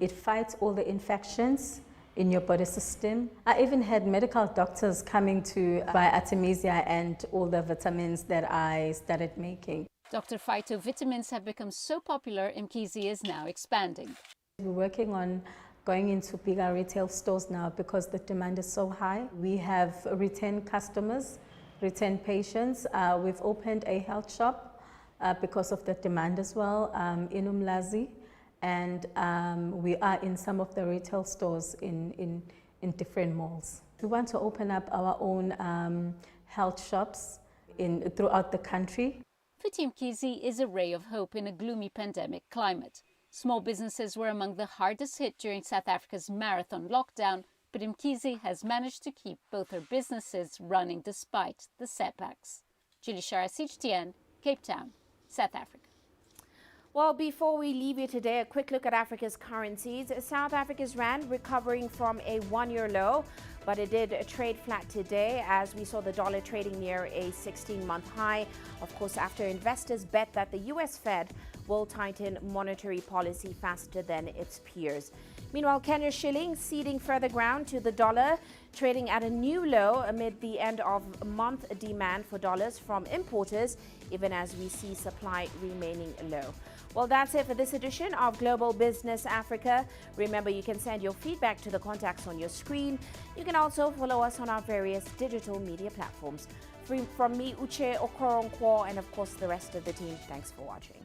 It fights all the infections in your body system. I even had medical doctors coming to buy Artemisia and all the vitamins that I started making. Dr. Phyto vitamins have become so popular, Mkhize is now expanding. We're working on going into bigger retail stores now because the demand is so high. We have retained customers, retained patients. We've opened a health shop because of the demand as well in Umlazi. And we are in some of the retail stores in different malls. We want to open up our own health shops throughout the country. Futhi Mkhize is a ray of hope in a gloomy pandemic climate. Small businesses were among the hardest hit during South Africa's marathon lockdown, but Mkhize has managed to keep both her businesses running despite the setbacks. Julie Shara, CGTN, Cape Town, South Africa. Well, before we leave you today, a quick look at Africa's currencies. South Africa's rand recovering from a one-year low, but it did trade flat today as we saw the dollar trading near a 16-month high. Of course, after investors bet that the U.S. Fed will tighten monetary policy faster than its peers. Meanwhile, Kenya's shilling ceding further ground to the dollar, trading at a new low amid the end of month demand for dollars from importers, even as we see supply remaining low. Well, that's it for this edition of Global Business Africa. Remember, you can send your feedback to the contacts on your screen. You can also follow us on our various digital media platforms. From me, Uche Okoronkwo, and of course the rest of the team, thanks for watching.